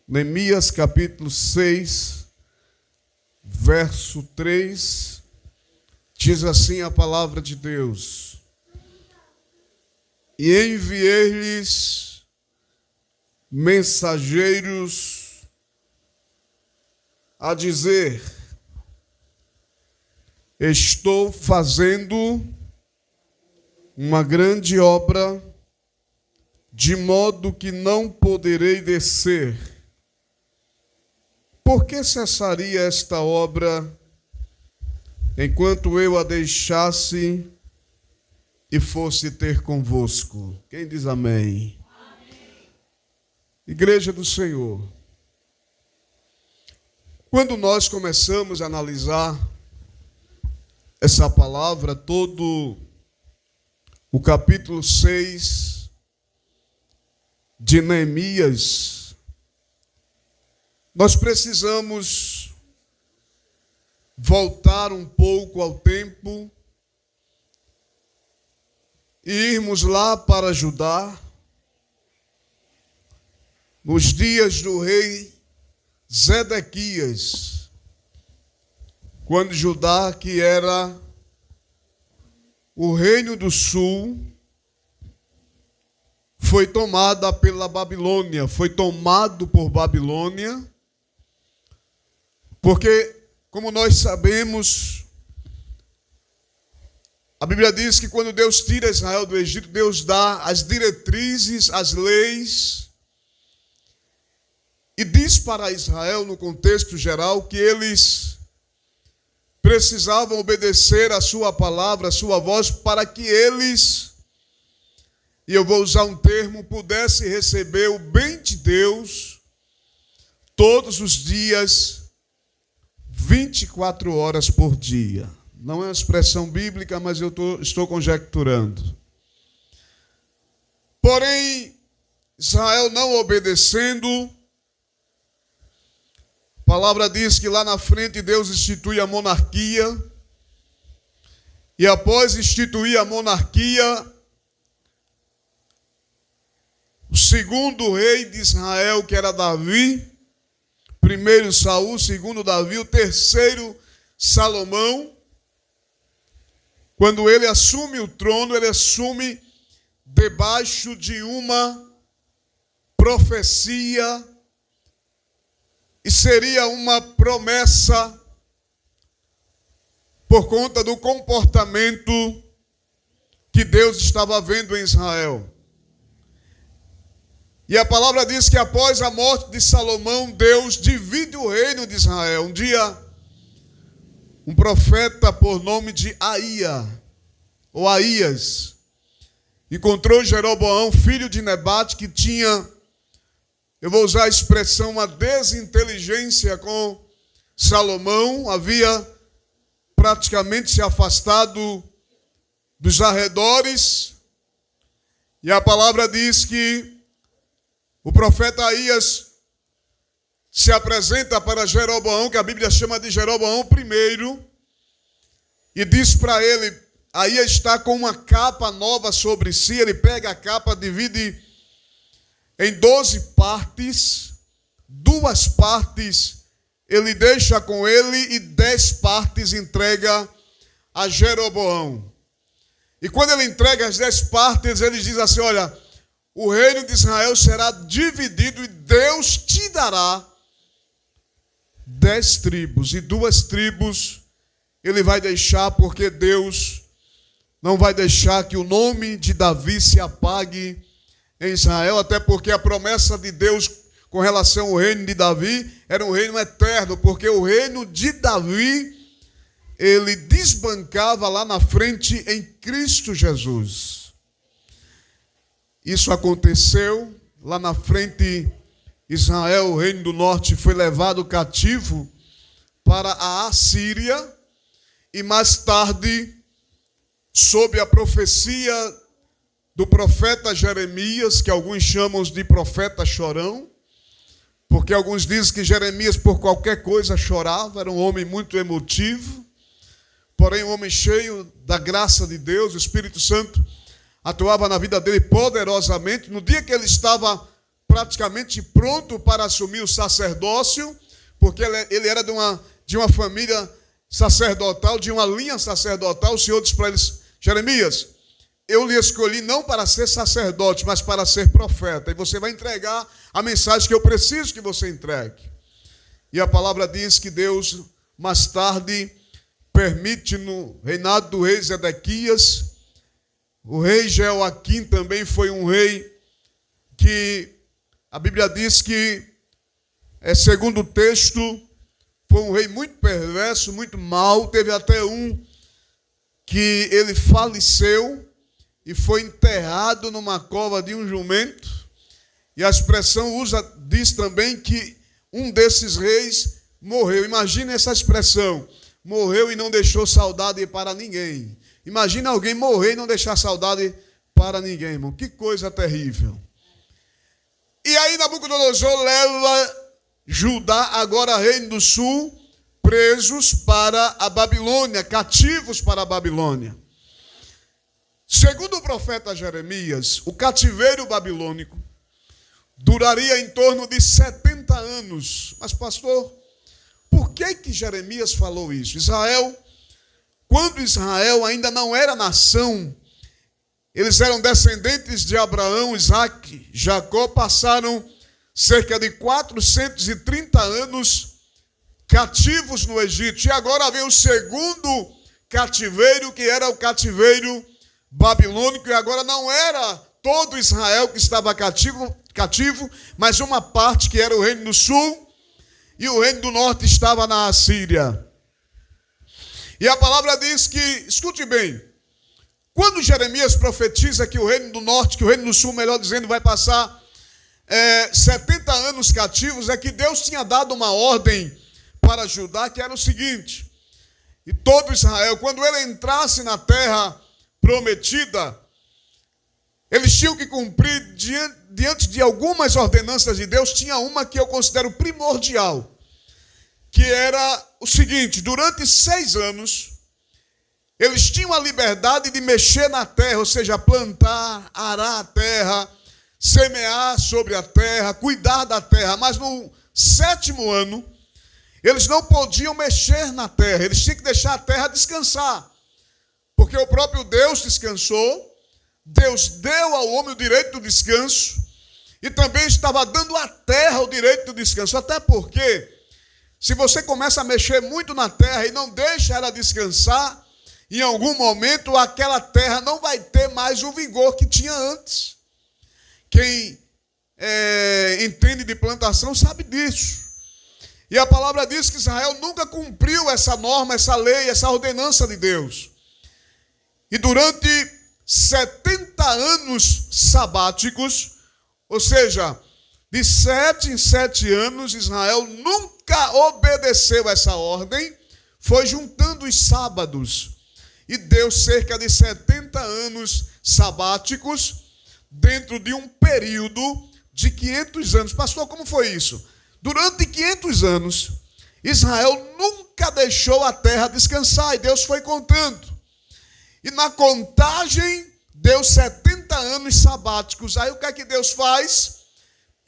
Neemias capítulo 6, verso 3, diz assim a palavra de Deus: E enviei-lhes mensageiros a dizer: Estou fazendo uma grande obra, de modo que não poderei descer. Por que cessaria esta obra enquanto eu a deixasse e fosse ter convosco? Quem diz amém? Amém. Igreja do Senhor, quando nós começamos a analisar essa palavra, todo o capítulo 6 de Neemias, nós precisamos voltar um pouco ao tempo e irmos lá para Judá, nos dias do rei Zedequias, quando Judá, que era o reino do sul, foi tomada pela Babilônia, foi tomado por Babilônia, porque, como nós sabemos, a Bíblia diz que quando Deus tira Israel do Egito, Deus dá as diretrizes, as leis, e diz para Israel, no contexto geral, que eles precisavam obedecer a sua palavra, a sua voz, para que eles, e eu vou usar um termo, pudessem receber o bem de Deus todos os dias, 24 horas por dia. Não é uma expressão bíblica, mas eu estou conjecturando. Porém, Israel não obedecendo, a palavra diz que lá na frente Deus institui a monarquia, e após instituir a monarquia, o segundo rei de Israel, que era Davi, primeiro Saul, segundo Davi, o terceiro Salomão, quando ele assume o trono, ele assume debaixo de uma profecia, e seria uma promessa por conta do comportamento que Deus estava vendo em Israel. E a palavra diz que após a morte de Salomão, Deus divide o reino de Israel. Um dia, um profeta por nome de Aías, encontrou Jeroboão, filho de Nebate, que tinha, eu vou usar a expressão, uma desinteligência com Salomão, havia praticamente se afastado dos arredores, e a palavra diz que o profeta Aías se apresenta para Jeroboão, que a Bíblia chama de Jeroboão I, e diz para ele, Aías está com uma capa nova sobre si, ele pega a capa, divide em 12 partes, 2 partes ele deixa com ele e 10 partes entrega a Jeroboão. E quando ele entrega as 10 partes, ele diz assim, olha, o reino de Israel será dividido e Deus te dará 10 tribos. E 2 tribos ele vai deixar, porque Deus não vai deixar que o nome de Davi se apague em Israel, até porque a promessa de Deus com relação ao reino de Davi era um reino eterno, porque o reino de Davi, ele desbancava lá na frente em Cristo Jesus. Isso aconteceu, lá na frente, Israel, o reino do norte, foi levado cativo para a Assíria, e mais tarde, sob a profecia do profeta Jeremias, que alguns chamam de profeta chorão, porque alguns dizem que Jeremias por qualquer coisa chorava, era um homem muito emotivo, porém um homem cheio da graça de Deus, o Espírito Santo atuava na vida dele poderosamente. No dia que ele estava praticamente pronto para assumir o sacerdócio, porque ele era de uma família sacerdotal, de uma linha sacerdotal. O Senhor disse para eles: Jeremias, eu lhe escolhi não para ser sacerdote, mas para ser profeta. E você vai entregar a mensagem que eu preciso que você entregue. E a palavra diz que Deus, mais tarde, permite no reinado do rei Zedequias. O rei Jeoaquim também foi um rei que a Bíblia diz que, segundo o texto, foi um rei muito perverso, muito mau. Teve até um que ele faleceu e foi enterrado numa cova de um jumento. E a expressão diz também que um desses reis morreu. Imagina essa expressão: morreu e não deixou saudade para ninguém. Imagina alguém morrer e não deixar saudade para ninguém, irmão. Que coisa terrível. E aí Nabucodonosor leva Judá, agora reino do sul, presos para a Babilônia, cativos para a Babilônia. Segundo o profeta Jeremias, o cativeiro babilônico duraria em torno de 70 anos. Mas, pastor, por que Jeremias falou isso? Quando Israel ainda não era nação, eles eram descendentes de Abraão, Isaque, Jacó, passaram cerca de 430 anos cativos no Egito. E agora vem o segundo cativeiro, que era o cativeiro babilônico. E agora não era todo Israel que estava cativo, mas uma parte que era o reino do sul, e o reino do norte estava na Assíria. E a palavra diz que, escute bem, quando Jeremias profetiza que o reino do norte, que o reino do sul, melhor dizendo, vai passar 70 anos cativos, é que Deus tinha dado uma ordem para Judá, que era o seguinte: e todo Israel, quando ele entrasse na terra prometida, eles tinham que cumprir diante de algumas ordenanças de Deus. Tinha uma que eu considero primordial, que era o seguinte: durante 6 anos, eles tinham a liberdade de mexer na terra, ou seja, plantar, arar a terra, semear sobre a terra, cuidar da terra. Mas no 7º ano, eles não podiam mexer na terra, eles tinham que deixar a terra descansar. Porque o próprio Deus descansou, Deus deu ao homem o direito do descanso, e também estava dando à terra o direito do descanso. Até porque, se você começa a mexer muito na terra e não deixa ela descansar, em algum momento aquela terra não vai ter mais o vigor que tinha antes. Quem entende de plantação sabe disso. E a palavra diz que Israel nunca cumpriu essa norma, essa lei, essa ordenança de Deus. E durante 70 anos sabáticos, ou seja, de 7 em 7 anos, Israel nunca obedeceu essa ordem, foi juntando os sábados. E deu cerca de 70 anos sabáticos dentro de um período de 500 anos. Pastor, como foi isso? Durante 500 anos, Israel nunca deixou a terra descansar, e Deus foi contando. E na contagem, deu 70 anos sabáticos. Aí o que é que Deus faz?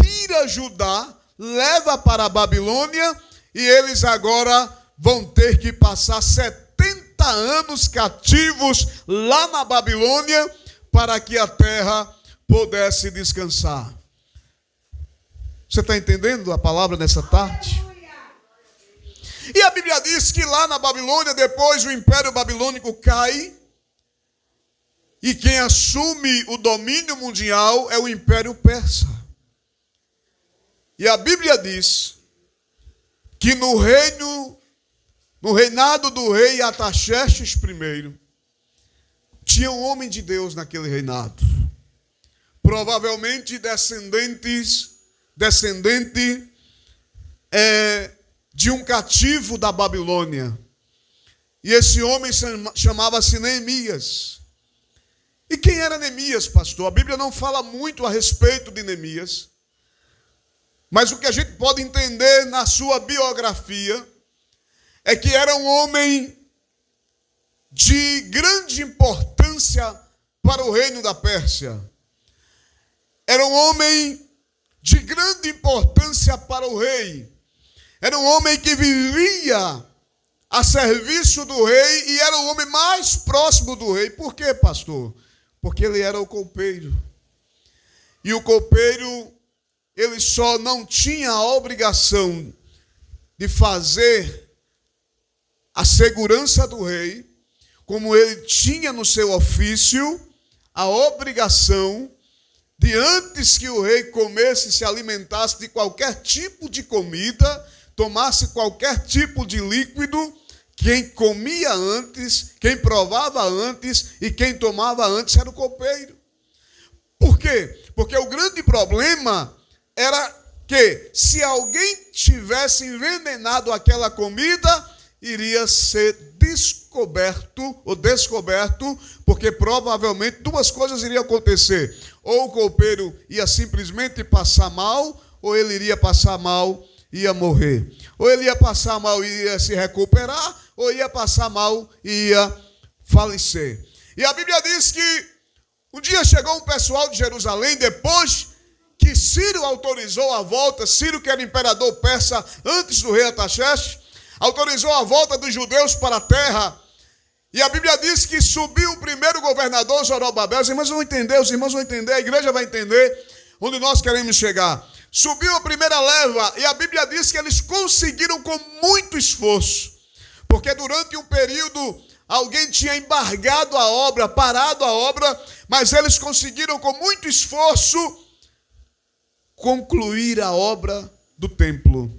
Tira Judá, leva para a Babilônia, e eles agora vão ter que passar 70 anos cativos lá na Babilônia, para que a terra pudesse descansar. Você está entendendo a palavra nessa tarde? E a Bíblia diz que lá na Babilônia, depois o Império Babilônico cai, e quem assume o domínio mundial é o Império Persa. E a Bíblia diz que no reinado do rei Artaxerxes I, tinha um homem de Deus naquele reinado. Provavelmente descendente de um cativo da Babilônia. E esse homem chamava-se Neemias. E quem era Neemias, pastor? A Bíblia não fala muito a respeito de Neemias, mas o que a gente pode entender na sua biografia é que era um homem de grande importância para o reino da Pérsia. Era um homem de grande importância para o rei. Era um homem que vivia a serviço do rei e era o homem mais próximo do rei. Por quê, pastor? Porque ele era o copeiro. E o copeiro, ele só não tinha a obrigação de fazer a segurança do rei, como ele tinha no seu ofício a obrigação de, antes que o rei comesse, se alimentasse de qualquer tipo de comida, tomasse qualquer tipo de líquido, quem comia antes, quem provava antes e quem tomava antes era o copeiro. Por quê? Porque o grande problema era que, se alguém tivesse envenenado aquela comida, iria ser descoberto, porque provavelmente duas coisas iriam acontecer. Ou o copeiro ia simplesmente passar mal, ou ele iria passar mal e ia morrer. Ou ele ia passar mal e ia se recuperar, ou ia passar mal e ia falecer. E a Bíblia diz que um dia chegou um pessoal de Jerusalém, depois que Ciro autorizou a volta, Ciro, que era imperador persa antes do rei Artaxerxes, autorizou a volta dos judeus para a terra. E a Bíblia diz que subiu o primeiro governador, Zorobabel. Os irmãos vão entender, a igreja vai entender onde nós queremos chegar. Subiu a primeira leva e a Bíblia diz que eles conseguiram com muito esforço. Porque durante um período alguém tinha embargado a obra, parado a obra, mas eles conseguiram com muito esforço concluir a obra do templo.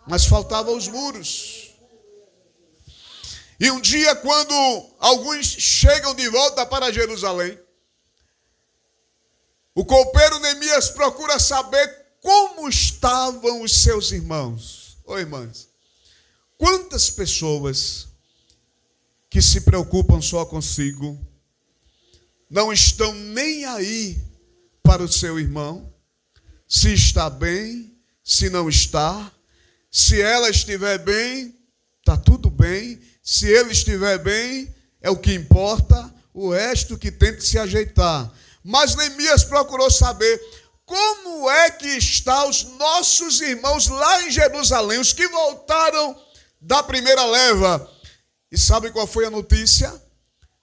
Mas faltavam os muros. E um dia, quando alguns chegam de volta para Jerusalém, o copeiro Neemias procura saber como estavam os seus irmãos. Ô irmãs, quantas pessoas que se preocupam só consigo não estão nem aí para o seu irmão, se está bem, se não está. Se ela estiver bem, está tudo bem. Se ele estiver bem, é o que importa. O resto que tente se ajeitar. Mas Neemias procurou saber como é que estão os nossos irmãos lá em Jerusalém, os que voltaram da primeira leva. E sabe qual foi a notícia?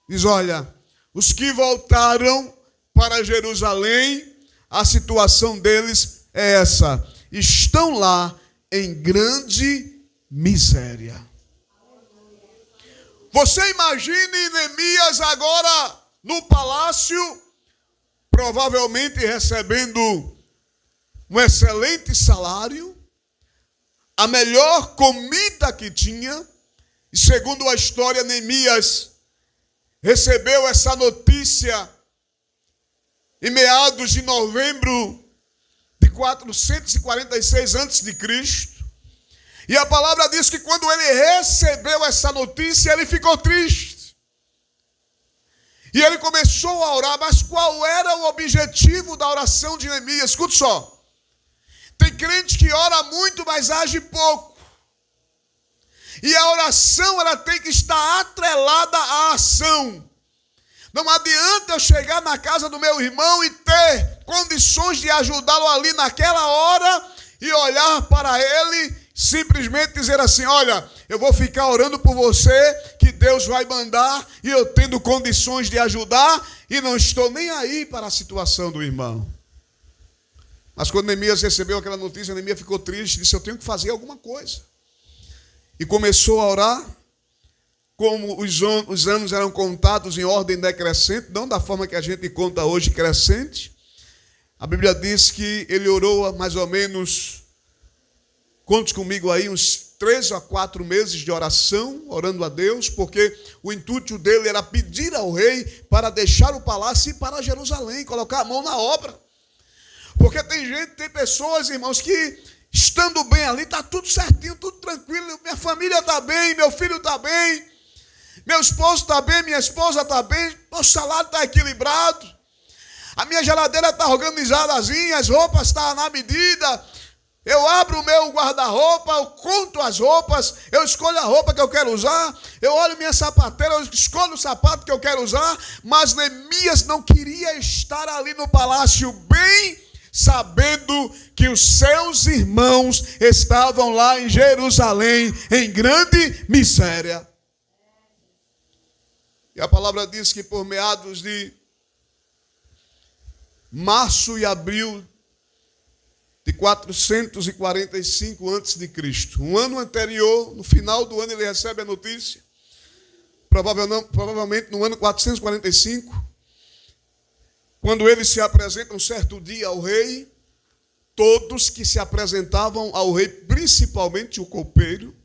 Diz, olha, os que voltaram para Jerusalém, a situação deles é essa. Estão lá em grande miséria. Você imagine Neemias agora no palácio, provavelmente recebendo um excelente salário, a melhor comida que tinha. E segundo a história, Neemias recebeu essa notícia em meados de novembro de 446 a.C. E a palavra diz que quando ele recebeu essa notícia, ele ficou triste. E ele começou a orar, mas qual era o objetivo da oração de Neemias? Escuta só. Tem crente que ora muito, mas age pouco. E a oração, ela tem que estar atrelada à ação. Não adianta eu chegar na casa do meu irmão e ter condições de ajudá-lo ali naquela hora e olhar para ele, simplesmente dizer assim, olha, eu vou ficar orando por você, que Deus vai mandar, e eu tendo condições de ajudar, e não estou nem aí para a situação do irmão. Mas quando Neemias recebeu aquela notícia, Neemias ficou triste, disse, eu tenho que fazer alguma coisa. E começou a orar, como os anos eram contados em ordem decrescente, não da forma que a gente conta hoje, crescente. A Bíblia diz que ele orou mais ou menos, conte comigo aí, uns 3 a 4 meses de oração, orando a Deus, porque o intuito dele era pedir ao rei para deixar o palácio e ir para Jerusalém, colocar a mão na obra. Porque tem pessoas, irmãos, que estando bem ali, está tudo certinho, tudo tranquilo, minha família está bem, meu filho está bem, meu esposo está bem, minha esposa está bem, o salário está equilibrado, a minha geladeira está organizadazinha, as roupas estão na medida, eu abro o meu guarda-roupa, eu conto as roupas, eu escolho a roupa que eu quero usar, eu olho minha sapateira, eu escolho o sapato que eu quero usar, mas Neemias não queria estar ali no palácio bem, sabendo que os seus irmãos estavam lá em Jerusalém em grande miséria. E a palavra diz que por meados de março e abril de 445 a.C., um ano anterior, no final do ano ele recebe a notícia, provavelmente no ano 445, quando ele se apresenta um certo dia ao rei, todos que se apresentavam ao rei, principalmente o copeiro,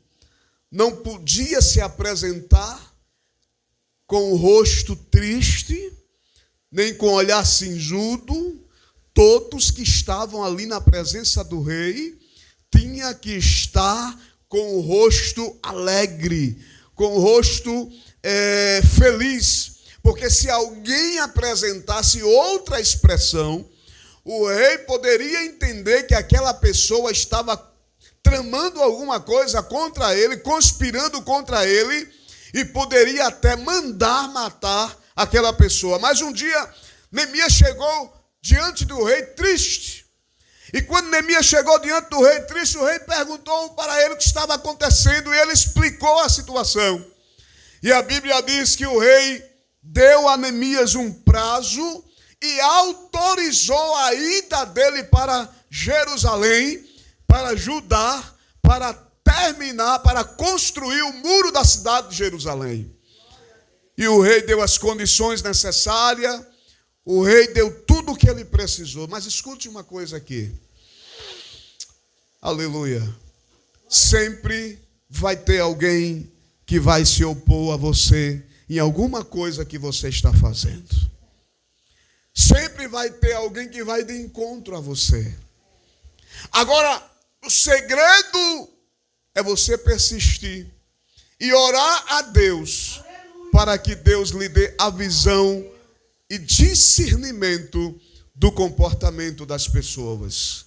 não podia se apresentar com o rosto triste, nem com o olhar cinzudo. Todos que estavam ali na presença do rei tinha que estar com o rosto alegre, com o rosto feliz. Porque se alguém apresentasse outra expressão, o rei poderia entender que aquela pessoa estava tramando alguma coisa contra ele, conspirando contra ele, e poderia até mandar matar aquela pessoa. Mas um dia, Neemias chegou diante do rei triste. E quando Neemias chegou diante do rei triste, o rei perguntou para ele o que estava acontecendo, e ele explicou a situação. E a Bíblia diz que o rei deu a Neemias um prazo e autorizou a ida dele para Jerusalém, para Judá, para terminar, para construir o muro da cidade de Jerusalém. E o rei deu as condições necessárias, o rei deu tudo o que ele precisou. Mas escute uma coisa aqui. Aleluia. Sempre vai ter alguém que vai se opor a você em alguma coisa que você está fazendo. Sempre vai ter alguém que vai de encontro a você. Agora, o segredo é você persistir e orar a Deus para que Deus lhe dê a visão e discernimento do comportamento das pessoas.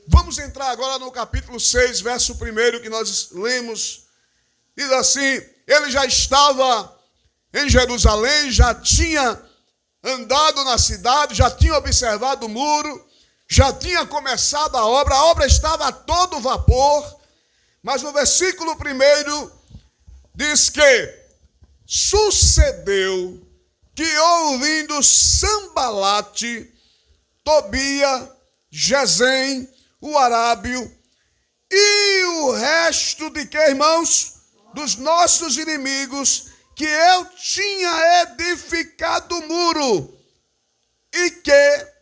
Vamos entrar agora no capítulo 6, verso 1 que nós lemos. Diz assim: ele já estava em Jerusalém, já tinha andado na cidade, já tinha observado o muro, já tinha começado a obra estava a todo vapor. Mas no versículo 1 diz que sucedeu que, ouvindo Sambalate, Tobia, Gesem, o arábio e o resto de que, irmãos? Dos nossos inimigos, que eu tinha edificado o muro e que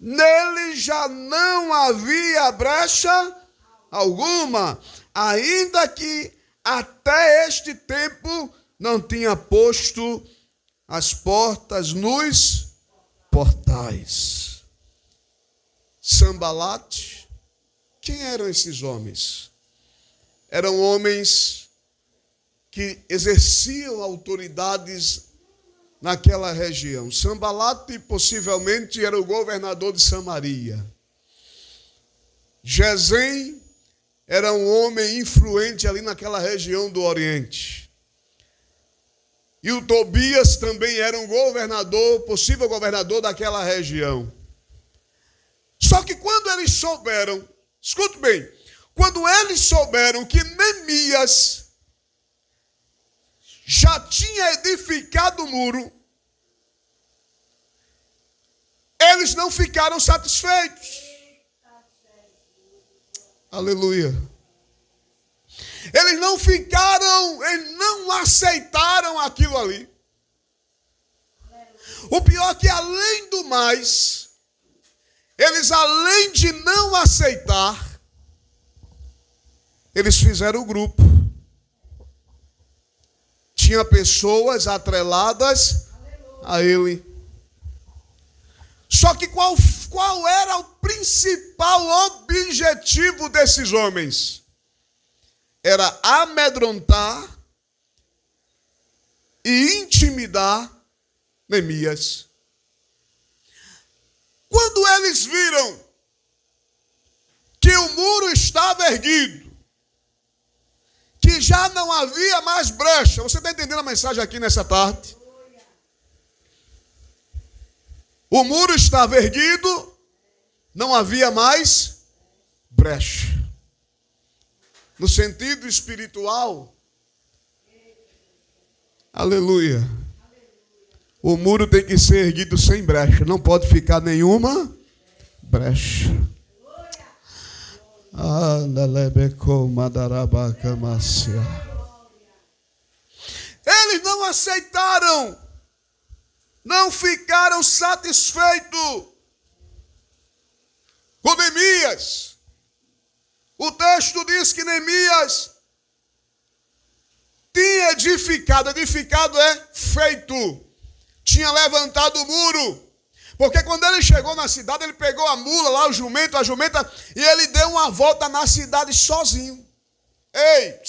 nele já não havia brecha alguma, ainda que até este tempo não tinha posto as portas nos portais. Sambalate, quem eram esses homens? Eram homens que exerciam autoridades naquela região. Sambalate possivelmente era o governador de Samaria. Gesem era um homem influente ali naquela região do Oriente. E o Tobias também era um governador, possível governador daquela região. Só que quando eles souberam, escute bem, quando eles souberam que Neemias já tinha edificado o muro, eles não ficaram satisfeitos. Aleluia. Eles não ficaram, eles não aceitaram aquilo ali. O pior é que, além do mais, eles, além de não aceitar, eles fizeram o grupo. Tinha pessoas atreladas a ele. Só que qual era o principal objetivo desses homens? Era amedrontar e intimidar Neemias. Quando eles viram que o muro estava erguido, que já não havia mais brecha, você está entendendo a mensagem aqui nessa tarde? O muro estava erguido, não havia mais brecha. No sentido espiritual, aleluia, o muro tem que ser erguido sem brecha, não pode ficar nenhuma brecha. Eles não aceitaram, não ficaram satisfeitos com Neemias. O texto diz que Neemias tinha edificado é feito, tinha levantado o muro. Porque quando ele chegou na cidade, ele pegou a mula lá, o jumento, a jumenta, e ele deu uma volta na cidade sozinho. Ei,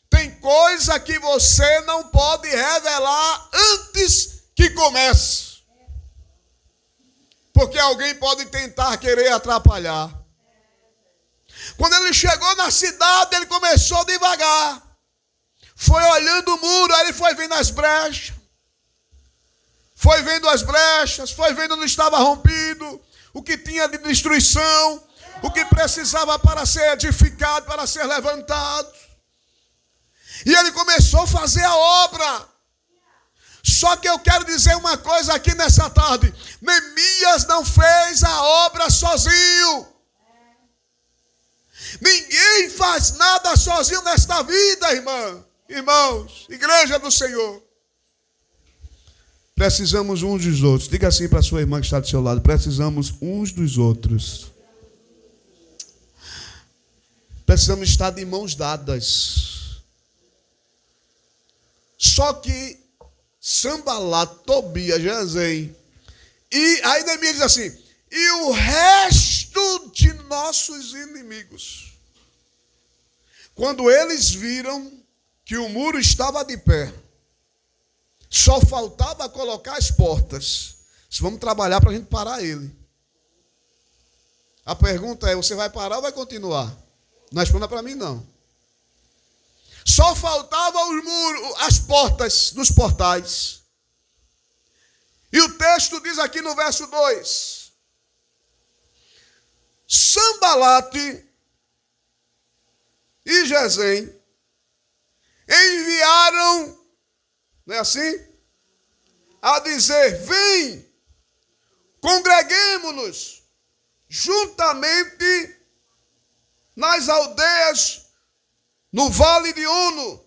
tem coisa que você não pode revelar antes que comece. Porque alguém pode tentar querer atrapalhar. Quando ele chegou na cidade, ele começou devagar. Foi olhando o muro, aí ele foi vendo as brechas. Foi vendo as brechas, foi vendo onde estava rompido, o que tinha de destruição, o que precisava para ser edificado, para ser levantado. E ele começou a fazer a obra. Só que eu quero dizer uma coisa aqui nessa tarde. Neemias não fez a obra sozinho. Ninguém faz nada sozinho nesta vida, irmãos, igreja do Senhor. Precisamos uns dos outros. Diga assim para a sua irmã que está do seu lado. Precisamos uns dos outros. Precisamos estar de mãos dadas. Só que Sanbalat, Tobias, Gesem. E aí Neemias diz assim: e o resto de nossos inimigos. Quando eles viram que o muro estava de pé, só faltava colocar as portas. Vamos trabalhar para a gente parar ele. A pergunta é: você vai parar ou vai continuar? Não responda para mim, não. Só faltava os muros, as portas dos portais. E o texto diz aqui no verso 2: Sanbalat e Gesem enviaram, não é assim? A dizer: vem, congreguemo-nos juntamente nas aldeias no vale de Ono.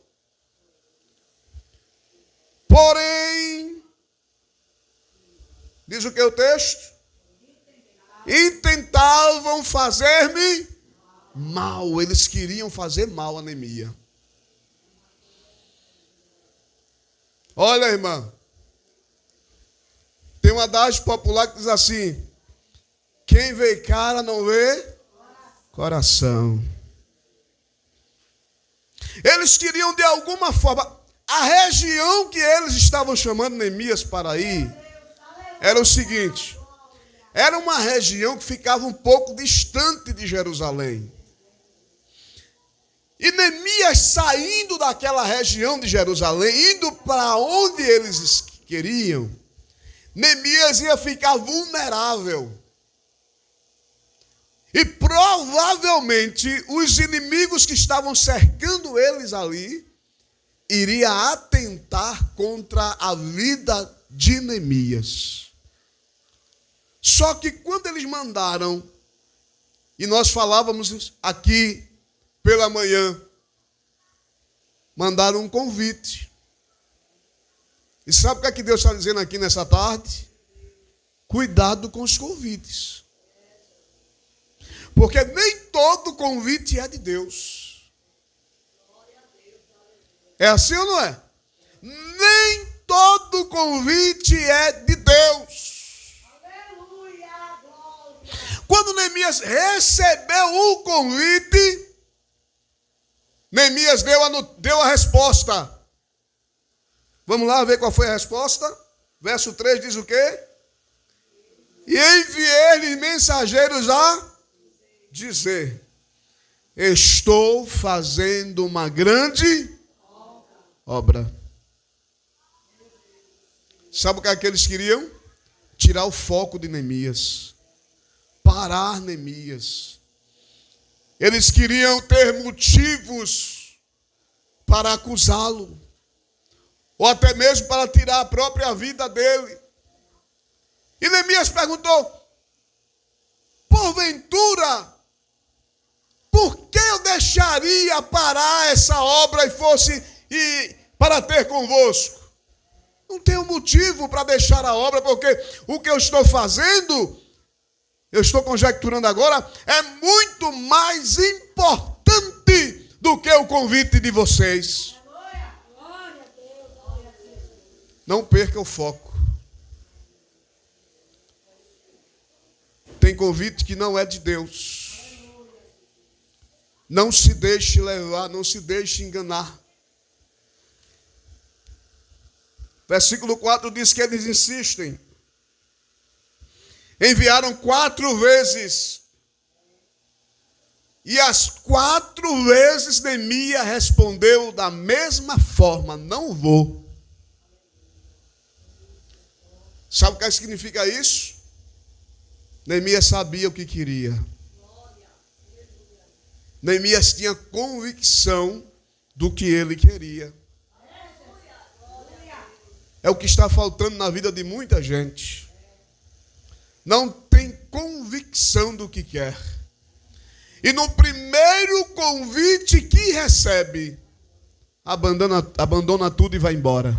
Porém, diz o que o texto? Intentavam fazer-me mal. Eles queriam fazer mal a Neemias. Olha, irmã, tem um adágio popular que diz assim: quem vê cara não vê coração. Eles queriam de alguma forma, a região que eles estavam chamando Neemias para ir, era o seguinte: era uma região que ficava um pouco distante de Jerusalém. E Neemias, saindo daquela região de Jerusalém, indo para onde eles queriam, Neemias ia ficar vulnerável. E provavelmente os inimigos que estavam cercando eles ali iriam atentar contra a vida de Neemias. Só que quando eles mandaram, e nós falávamos aqui pela manhã, mandaram um convite. E sabe o que é que Deus está dizendo aqui nessa tarde? Cuidado com os convites. Porque nem todo convite é de Deus. É assim ou não é? Nem todo convite é de Deus. Quando Neemias recebeu o convite, Neemias deu a resposta. Vamos lá ver qual foi a resposta. Verso 3 diz o quê? E enviei-lhes mensageiros a dizer: estou fazendo uma grande obra. Sabe o que é que eles queriam? tirar o foco de Neemias, parar Neemias. Eles queriam ter motivos para acusá-lo, ou até mesmo para tirar a própria vida dele. E Neemias perguntou: porventura, por que eu deixaria parar essa obra e fosse para ter convosco? Não tenho motivo para deixar a obra, porque o que eu estou fazendo, eu estou conjecturando agora, é muito mais importante do que o convite de vocês. Não perca o foco. Tem convite que não é de Deus. Não se deixe levar, não se deixe enganar. Versículo 4 diz que eles insistem. Enviaram 4 vezes. E as 4 vezes Neemias respondeu da mesma forma: não vou. Sabe o que significa isso? Neemias sabia o que queria. Neemias tinha convicção do que ele queria. É o que está faltando na vida de muita gente. Não tem convicção do que quer. E no primeiro convite que recebe, abandona tudo e vai embora.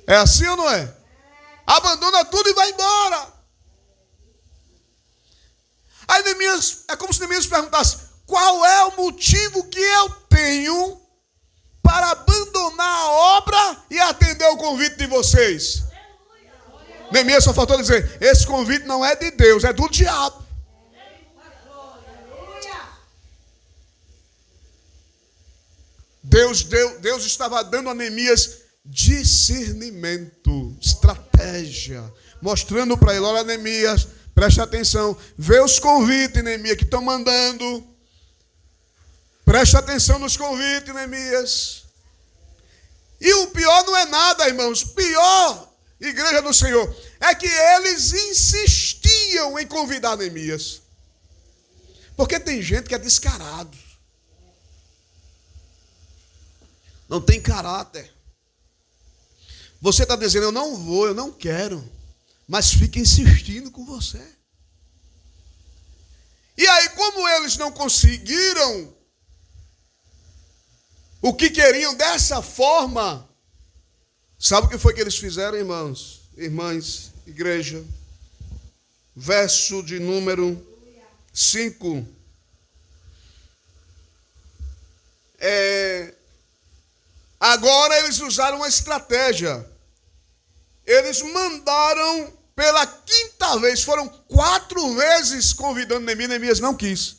É assim ou não é? Abandona tudo e vai embora. Aí Neemias, é como se Neemias perguntasse: qual é o motivo que eu tenho para abandonar a obra e atender o convite de vocês? Neemias só faltou dizer: esse convite não é de Deus, é do diabo. Deus estava dando a Neemias discernimento, estratégia, mostrando para ele: olha, Neemias, preste atenção, vê os convites, Neemias, que estão mandando. Preste atenção nos convites, Neemias. E o pior não é nada, irmãos. Pior, igreja do Senhor, é que eles insistiam em convidar Neemias. Porque tem gente que é descarado. Não tem caráter. Você está dizendo: eu não vou, eu não quero. Mas fica insistindo com você. E aí, como eles não conseguiram o que queriam dessa forma, sabe o que foi que eles fizeram, irmãos? Irmãs, igreja. Verso de número 5. Agora eles usaram uma estratégia. Eles mandaram pela 5ª vez, foram 4 vezes convidando Neemias, Neemias não quis.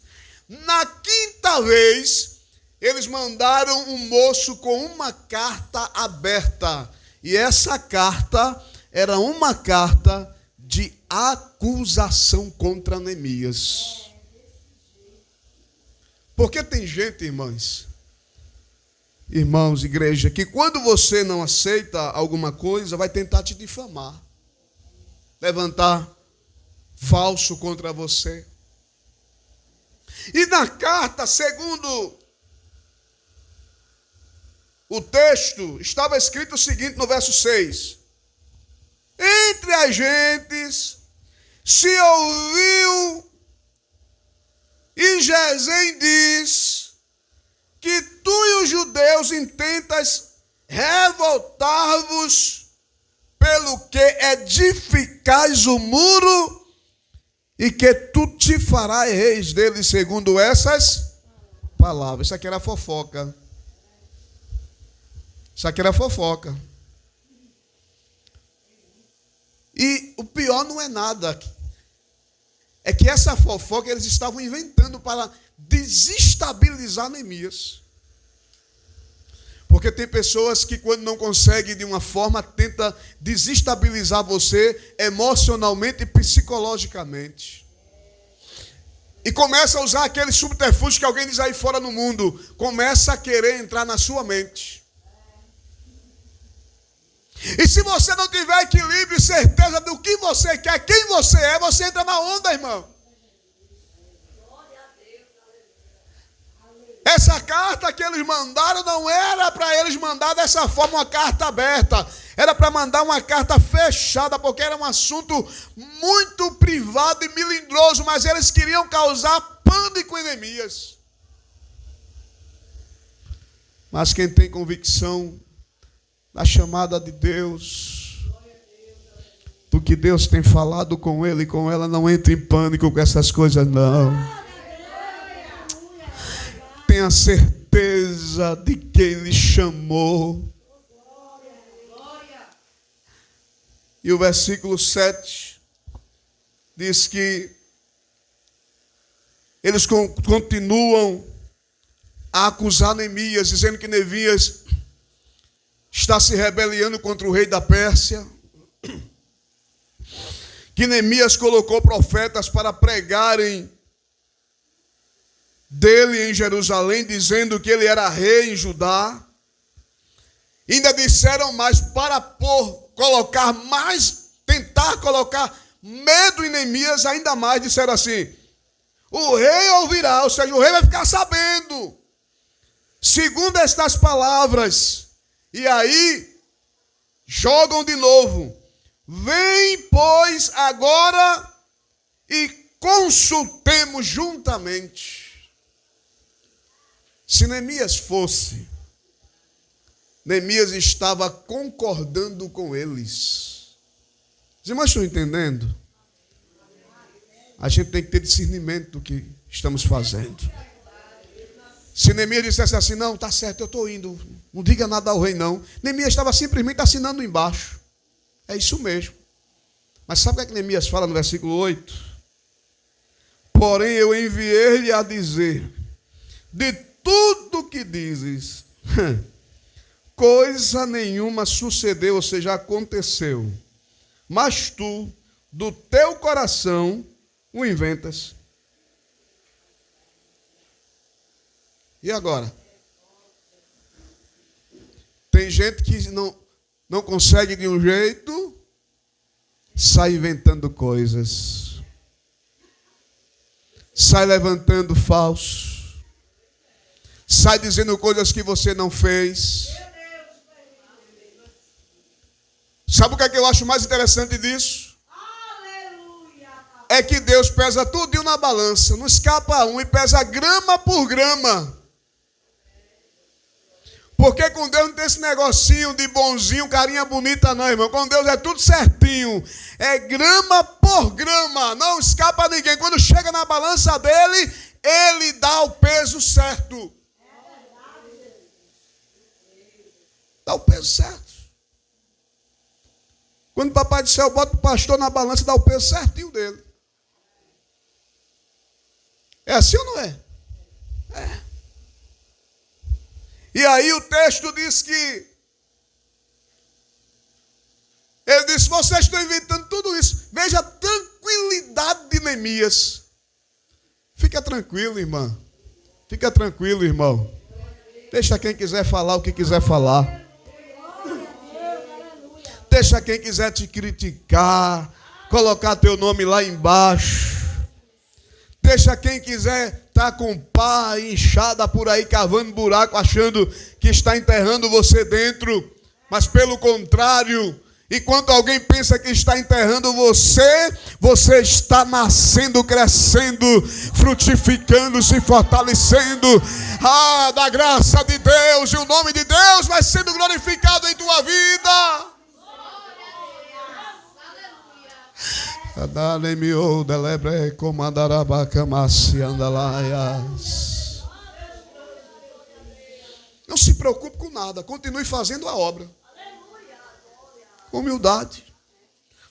Na 5ª vez, eles mandaram um moço com uma carta aberta. E essa carta era uma carta de acusação contra Neemias. Porque tem gente, irmãos, igreja, que quando você não aceita alguma coisa, vai tentar te difamar, levantar falso contra você. E na carta, segundo o texto, estava escrito o seguinte no verso 6: entre as gentes se ouviu, e Gesem diz que tu e os judeus intentas revoltar-vos pelo que edificais o muro, e que tu te farás reis dele segundo essas palavras. Isso aqui era fofoca. Isso aqui era fofoca. E o pior não é nada. É que essa fofoca eles estavam inventando para desestabilizar Neemias. Porque tem pessoas que, quando não conseguem de uma forma, tenta desestabilizar você emocionalmente e psicologicamente. E começa a usar aquele subterfúgio que alguém diz aí fora no mundo. Começa a querer entrar na sua mente. E se você não tiver equilíbrio e certeza do que você quer, quem você é, você entra na onda, irmão. Essa carta que eles mandaram não era para eles mandar dessa forma uma carta aberta. Era para mandar uma carta fechada, porque era um assunto muito privado e melindroso, mas eles queriam causar pânico em Neemias. Mas quem tem convicção da chamada de Deus, do que Deus tem falado com ele e com ela, não entra em pânico com essas coisas, não. Tenha certeza de quem lhe chamou. E o versículo 7 diz que eles continuam a acusar Neemias, dizendo que Neemias está se rebelando contra o rei da Pérsia, que Neemias colocou profetas para pregarem dele em Jerusalém, dizendo que ele era rei em Judá. Ainda disseram mais para tentar colocar medo em Neemias, ainda mais disseram assim: o rei ouvirá, ou seja, o rei vai ficar sabendo, segundo estas palavras. E aí jogam de novo: vem, pois, agora e consultemos juntamente. Se Neemias fosse, Neemias estava concordando com eles. Os irmãos estão entendendo? A gente tem que ter discernimento do que estamos fazendo. Se Neemias dissesse assim: não, está certo, eu estou indo, não diga nada ao rei não. Neemias estava simplesmente assinando embaixo. É isso mesmo. Mas sabe o que Neemias fala no versículo 8? Porém eu enviei-lhe a dizer: de tudo que dizes, coisa nenhuma sucedeu, ou seja, aconteceu. Mas tu, do teu coração, o inventas. E agora? Tem gente que não consegue de um jeito, sai inventando coisas. Sai levantando falso. Sai dizendo coisas que você não fez. Sabe o que é que eu acho mais interessante disso? É que Deus pesa tudinho na balança, não escapa um, e pesa grama por grama. Porque com Deus não tem esse negocinho de bonzinho, carinha bonita não, irmão. Com Deus é tudo certinho. É grama por grama, não escapa ninguém. Quando chega na balança dele, ele dá o peso certo. Dá o peso certo. Quando o papai do céu bota o pastor na balança, dá o peso certinho dele. É assim ou não é? É. E aí o texto diz que ele disse: vocês estão inventando tudo isso. Veja a tranquilidade de Neemias. Fica tranquilo, irmã. Fica tranquilo, irmão. Deixa quem quiser falar o que quiser falar. Deixa quem quiser te criticar, colocar teu nome lá embaixo. Deixa quem quiser estar com pá inchada por aí, cavando buraco, achando que está enterrando você dentro. Mas pelo contrário, enquanto alguém pensa que está enterrando você, você está nascendo, crescendo, frutificando, se fortalecendo. Ah, da graça de Deus, e o nome de Deus vai sendo glorificado em tua vida. Não se preocupe com nada, continue fazendo a obra. Com humildade.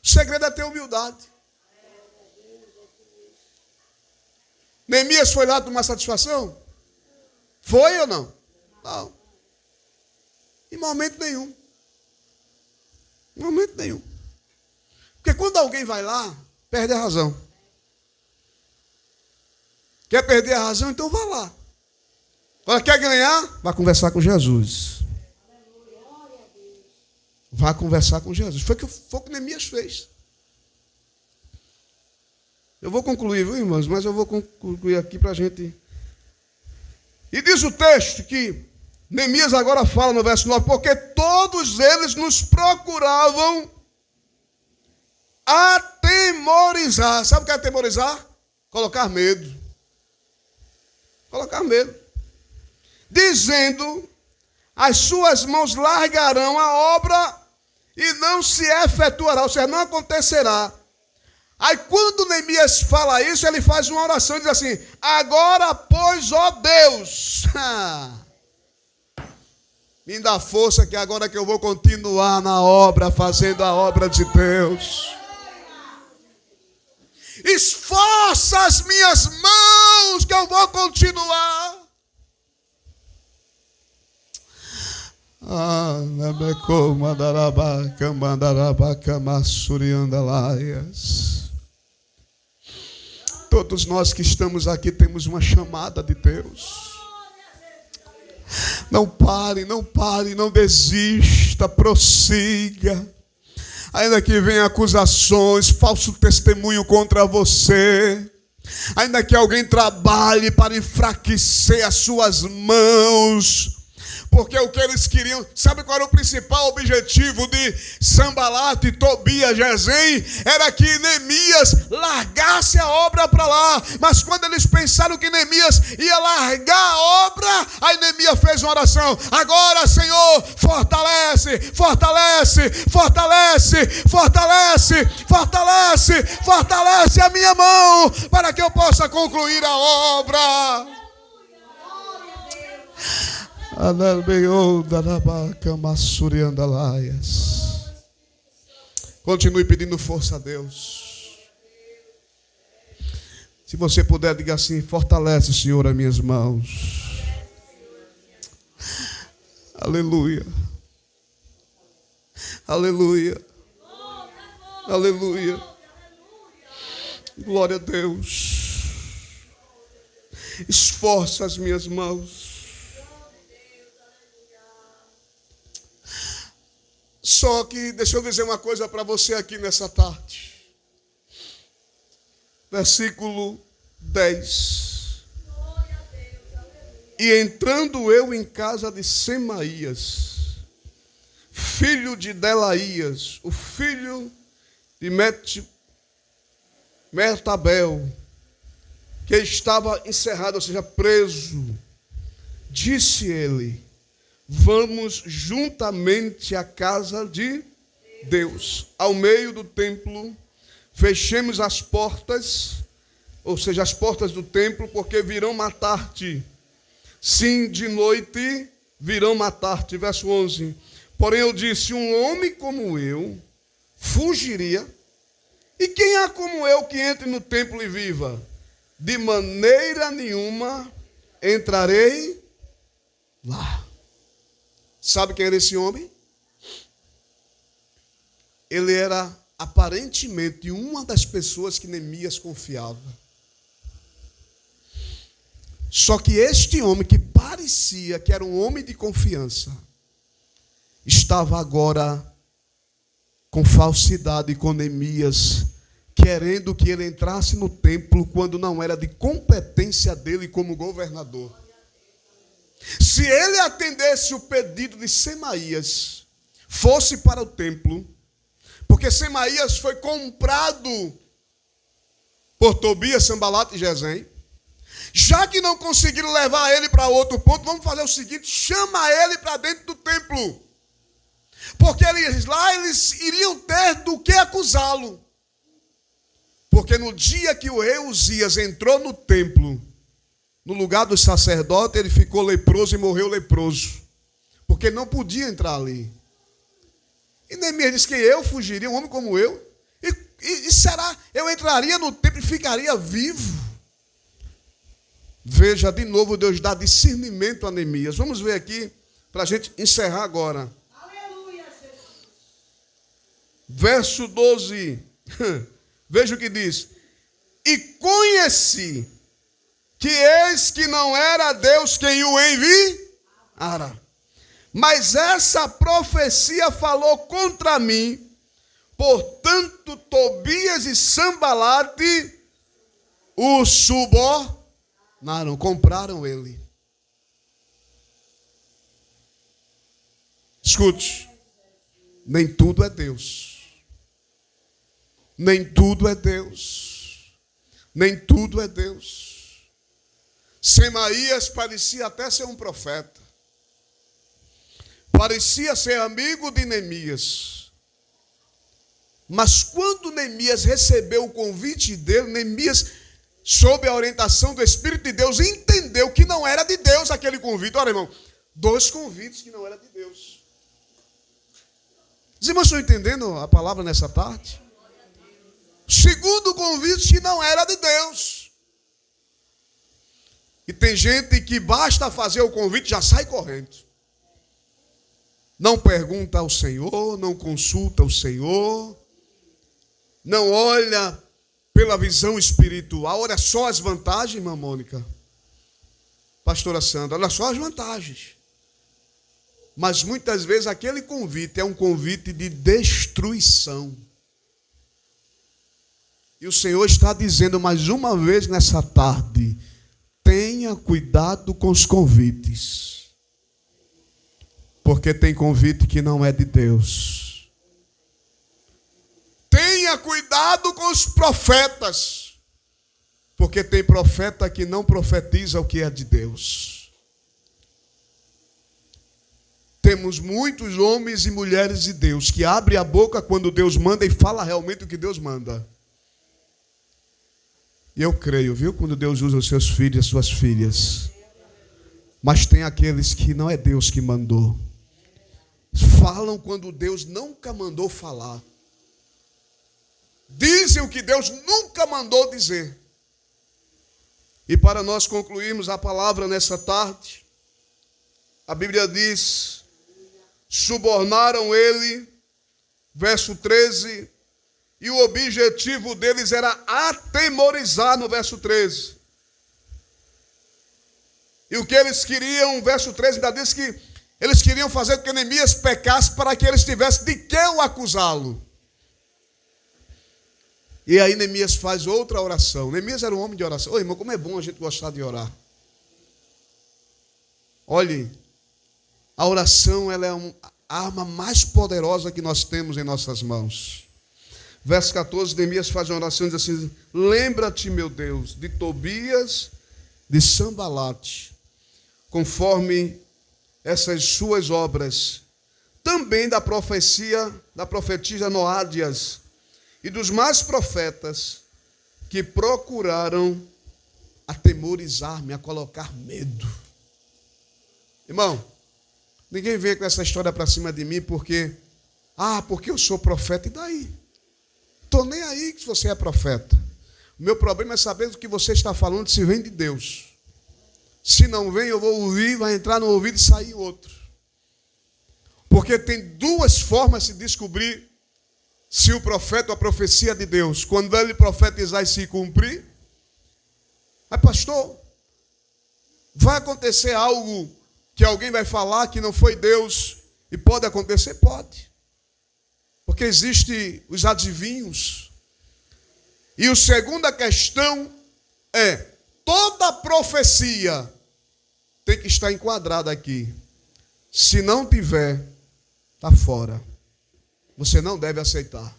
O segredo é ter humildade. Neemias foi lá tomar satisfação? Foi ou não? Não. Em momento nenhum. Em momento nenhum. Porque quando alguém vai lá, perde a razão. Quer perder a razão? Então vá lá. Agora quer ganhar? Vá conversar com Jesus. Vá conversar com Jesus. Foi o que Neemias fez. Eu vou concluir, viu, irmãos? Mas eu vou concluir aqui para a gente. E diz o texto que Neemias agora fala no verso 9, porque todos eles nos procuravam atemorizar. Sabe o que é atemorizar? Colocar medo. Colocar medo. Dizendo, as suas mãos largarão a obra e não se efetuará, ou seja, não acontecerá. Aí quando Neemias fala isso, ele faz uma oração e diz assim, agora pois, ó Deus, me dá força que agora que eu vou continuar na obra, fazendo a obra de Deus. Esforça as minhas mãos que eu vou continuar. Todos nós que estamos aqui temos uma chamada de Deus. Não pare, não pare, não desista, prossiga. Ainda que venham acusações, falso testemunho contra você, ainda que alguém trabalhe para enfraquecer as suas mãos, porque o que eles queriam, sabe qual era o principal objetivo de Sanbalate, Tobias, Gesem? Era que Neemias largasse a obra para lá. Mas quando eles pensaram que Neemias ia largar a obra, aí Neemias fez uma oração. Agora, Senhor, fortalece, fortalece, fortalece, fortalece, fortalece, fortalece a minha mão, para que eu possa concluir a obra. Continue pedindo força a Deus. Se você puder, diga assim, fortalece, Senhor, as minhas mãos. Aleluia. Aleluia. Aleluia. Glória a Deus. Esforça as minhas mãos. Só que, deixa eu dizer uma coisa para você aqui nessa tarde. Versículo 10. E entrando eu em casa de Semaías, filho de Delaías, o filho de Metabel, que estava encerrado, ou seja, preso, disse ele, vamos juntamente à casa de Deus, ao meio do templo, fechemos as portas, ou seja, as portas do templo, porque virão matar-te. Sim, de noite virão matar-te. Verso 11. Porém eu disse, um homem como eu fugiria, e quem há como eu que entre no templo e viva? De maneira nenhuma entrarei lá. Sabe quem era esse homem? Ele era aparentemente uma das pessoas que Neemias confiava. Só que este homem, que parecia que era um homem de confiança, estava agora com falsidade com Neemias, querendo que ele entrasse no templo quando não era de competência dele como governador. Se ele atendesse o pedido de Semaías, fosse para o templo, porque Semaías foi comprado por Tobias, Sanbalate e Gesem, já que não conseguiram levar ele para outro ponto, vamos fazer o seguinte, chama ele para dentro do templo, porque eles iriam ter do que acusá-lo, porque no dia que o rei Uzias entrou no templo, no lugar do sacerdote, ele ficou leproso e morreu leproso, porque não podia entrar ali. E Neemias disse que eu fugiria, um homem como eu, e será, eu entraria no templo e ficaria vivo? Veja, de novo, Deus dá discernimento a Neemias. Vamos ver aqui, para a gente encerrar agora. Aleluia, Jesus. Verso 12, veja o que diz. E conheci que eis que não era Deus quem o enviara, Mas essa profecia falou contra mim. Portanto, Tobias e Sambalate o subornaram, compraram ele. Escute, nem tudo é Deus. Nem tudo é Deus. Nem tudo é Deus. Semaías parecia até ser um profeta. Parecia ser amigo de Neemias. Mas quando Neemias recebeu o convite dele, Neemias, sob a orientação do Espírito de Deus, entendeu que não era de Deus aquele convite. Olha, irmão, 2 convites que não eram de Deus. Os irmãos estão entendendo a palavra nessa tarde? Segundo convite que não era de Deus. E tem gente que basta fazer o convite e já sai correndo. Não pergunta ao Senhor, não consulta o Senhor, não olha pela visão espiritual, olha só as vantagens, irmã Mônica, pastora Sandra, olha só as vantagens. Mas muitas vezes aquele convite é um convite de destruição. E o Senhor está dizendo mais uma vez nessa tarde: tenha cuidado com os convites. Porque tem convite que não é de Deus. Tenha cuidado com os profetas. Porque tem profeta que não profetiza o que é de Deus. Temos muitos homens e mulheres de Deus que abrem a boca quando Deus manda e fala realmente o que Deus manda. E eu creio, viu, quando Deus usa os seus filhos e as suas filhas. Mas tem aqueles que não é Deus que mandou. Falam quando Deus nunca mandou falar. Dizem o que Deus nunca mandou dizer. E para nós concluirmos a palavra nessa tarde, a Bíblia diz: subornaram ele, verso 13, e o objetivo deles era atemorizar, no verso 13. E o que eles queriam, verso 13 ainda diz que eles queriam fazer com que Neemias pecasse para que eles tivessem de que o acusá-lo. E aí Neemias faz outra oração. Neemias era um homem de oração. Ô irmão, como é bom a gente gostar de orar. Olhe, a oração, ela é a arma mais poderosa que nós temos em nossas mãos. Verso 14, Neemias faz uma oração e diz assim: lembra-te, meu Deus, de Tobias, de Sambalate, conforme essas suas obras, também da profetisa Noádias, e dos mais profetas que procuraram atemorizar-me, a colocar medo. Irmão, ninguém vem com essa história para cima de mim porque eu sou profeta, e daí? Estou nem aí que você é profeta. O meu problema é saber do que você está falando, se vem de Deus. Se não vem, eu vou ouvir, vai entrar no ouvido e sair outro. Porque tem 2 formas de se descobrir se o profeta ou a profecia é de Deus. Quando ele profetizar e se cumprir. Mas pastor, vai acontecer algo que alguém vai falar que não foi Deus, e pode acontecer? Pode. Porque existem os adivinhos. E a segunda questão é: toda profecia tem que estar enquadrada aqui. Se não tiver, está fora. Você não deve aceitar.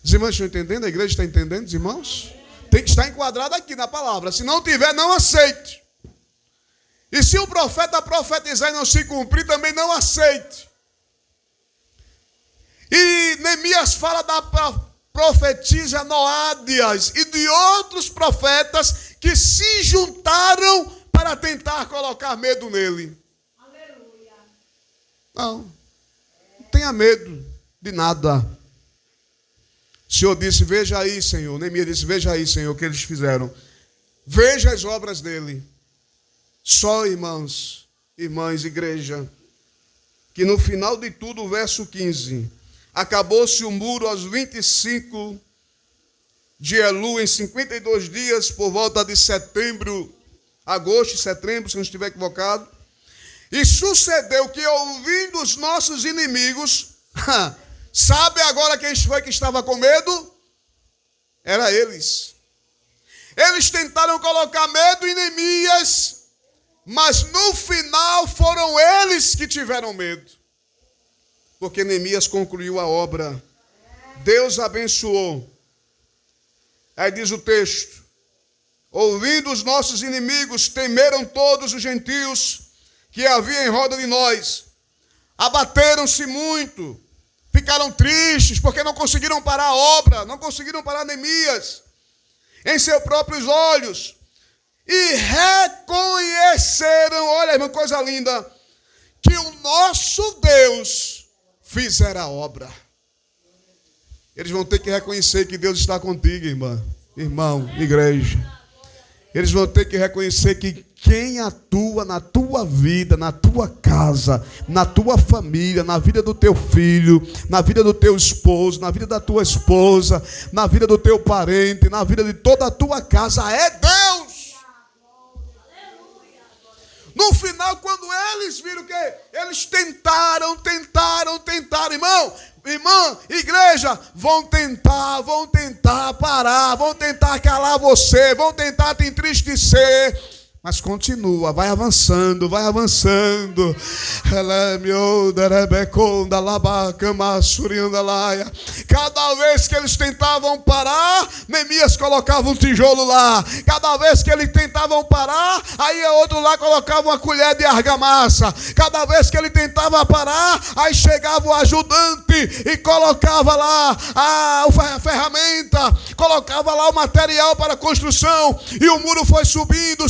Os irmãos estão entendendo? A igreja está entendendo, os irmãos? Tem que estar enquadrado aqui na palavra. Se não tiver, não aceite. E se o profeta profetizar e não se cumprir, também não aceite. E Neemias fala da profetisa Noádias e de outros profetas que se juntaram para tentar colocar medo nele. Aleluia. Não tenha medo de nada. O Senhor disse: veja aí, Senhor. Neemias disse: veja aí, Senhor, o que eles fizeram. Veja as obras dele. Só, irmãos, irmãs, igreja, que no final de tudo, o verso 15, acabou-se o muro aos 25 de Elu, em 52 dias, por volta de setembro, agosto, setembro, se não estiver equivocado. E sucedeu que, ouvindo os nossos inimigos, sabe agora quem foi que estava com medo? Era eles. Eles tentaram colocar medo em Neemias, mas no final foram eles que tiveram medo. Porque Neemias concluiu a obra. Deus abençoou. Aí diz o texto: ouvindo os nossos inimigos, temeram todos os gentios que havia em roda de nós. Abateram-se muito, ficaram tristes, porque não conseguiram parar a obra, não conseguiram parar Neemias em seus próprios olhos. E reconheceram, olha, irmão, coisa linda, que o nosso Deus fizera a obra. Eles vão ter que reconhecer que Deus está contigo, irmão, igreja. Eles vão ter que reconhecer que quem atua na tua vida, na tua casa, na tua família, na vida do teu filho, na vida do teu esposo, na vida da tua esposa, na vida do teu parente, na vida de toda a tua casa, é Deus. No final, quando eles viram que eles tentaram, irmã, igreja, vão tentar parar, vão tentar calar você, vão tentar te entristecer, mas continua, vai avançando. Cada vez que eles tentavam parar, Neemias colocava um tijolo lá. Cada vez que eles tentavam parar, aí outro lá colocava uma colher de argamassa. Cada vez que ele tentava parar, aí chegava o ajudante e colocava lá a ferramenta, colocava lá o material para a construção, e o muro foi subindo,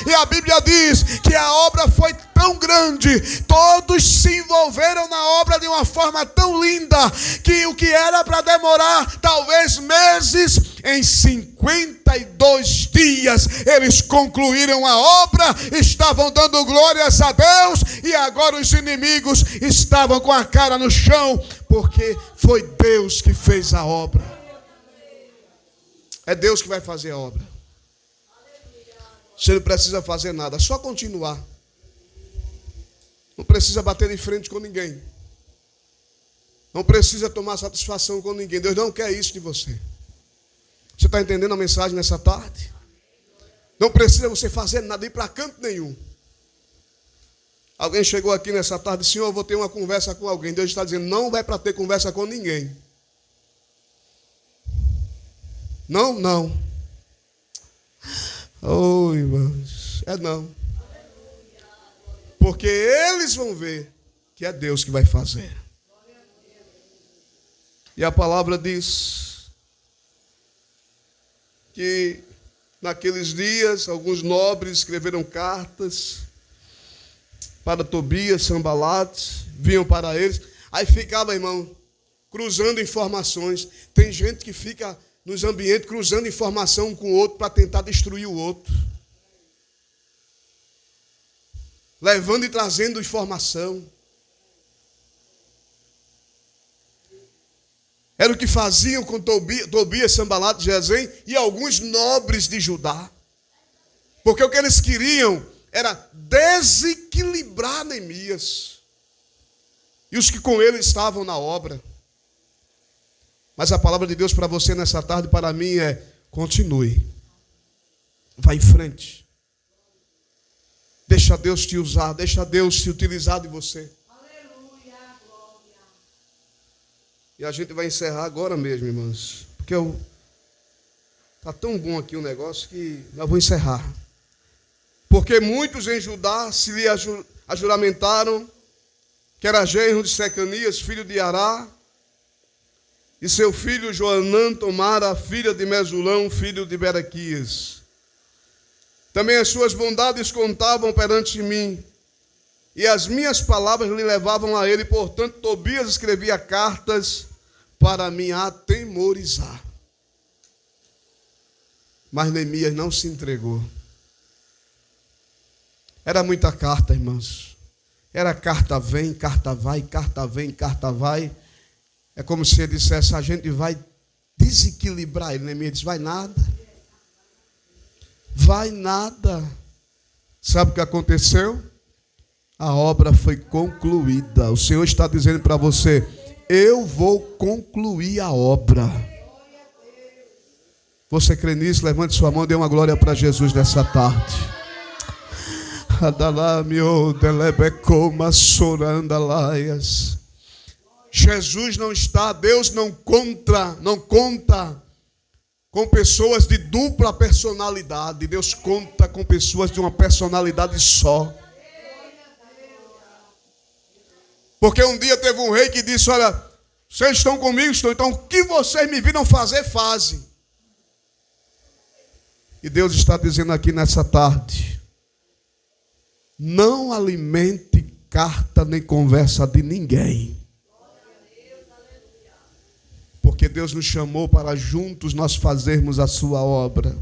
e a Bíblia diz que a obra foi tão grande, todos se envolveram na obra de uma forma tão linda, que o que era para demorar talvez meses, em 52 dias eles concluíram a obra, estavam dando glórias a Deus, e agora os inimigos estavam com a cara no chão, porque foi Deus que fez a obra. É Deus que vai fazer a obra. Você não precisa fazer nada, só continuar. Não precisa bater de frente com ninguém. Não precisa tomar satisfação com ninguém. Deus não quer isso de você. Você está entendendo a mensagem nessa tarde? Não precisa você fazer nada, ir para canto nenhum. Alguém chegou aqui nessa tarde: Senhor, eu vou ter uma conversa com alguém. Deus está dizendo: não vai para ter conversa com ninguém. Não. Oh, irmãos, não. Porque eles vão ver que é Deus que vai fazer. E a palavra diz que naqueles dias alguns nobres escreveram cartas para Tobias, Sanbalate, vinham para eles. Aí ficava, irmão, cruzando informações. Tem gente que fica nos ambientes cruzando informação um com o outro para tentar destruir o outro. Levando e trazendo informação. Era o que faziam com Tobias, Sanbalate, Gesem e alguns nobres de Judá. Porque o que eles queriam era desequilibrar Neemias e os que com ele estavam na obra. Mas a palavra de Deus para você nessa tarde, para mim, é: continue. Vá em frente. Deixa Deus te usar, deixa Deus se utilizar de você. Aleluia, glória. E a gente vai encerrar agora mesmo, irmãos. Porque está tão bom aqui o negócio que eu vou encerrar. Porque muitos em Judá se lhe ajuramentaram que era genro de Secanias, filho de Ará, e seu filho Joanã tomara a filha de Mesulão, filho de Berequias. Também as suas bondades contavam perante mim, e as minhas palavras lhe levavam a ele. Portanto, Tobias escrevia cartas para me atemorizar. Mas Neemias não se entregou. Era muita carta, irmãos. Era carta vem, carta vai, carta vem, carta vai. É como se ele dissesse: a gente vai desequilibrar ele. Neemias disse: vai nada. Sabe o que aconteceu? A obra foi concluída. O Senhor está dizendo para você: eu vou concluir a obra. Você crê nisso? Levante sua mão e dê uma glória para Jesus nessa tarde. Jesus não está, Deus não conta com pessoas de dupla personalidade. Deus conta com pessoas de uma personalidade só. Porque um dia teve um rei que disse: olha, vocês estão comigo? Estou. Então o que vocês me viram fazer, fazem. E Deus está dizendo aqui nessa tarde: não alimente carta nem conversa de ninguém. Porque Deus nos chamou para juntos nós fazermos a sua obra.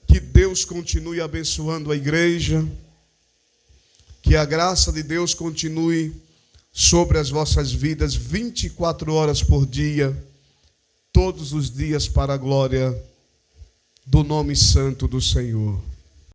Que Deus continue abençoando a igreja. Que a graça de Deus continue sobre as vossas vidas 24 horas por dia, todos os dias, para a glória do nome santo do Senhor.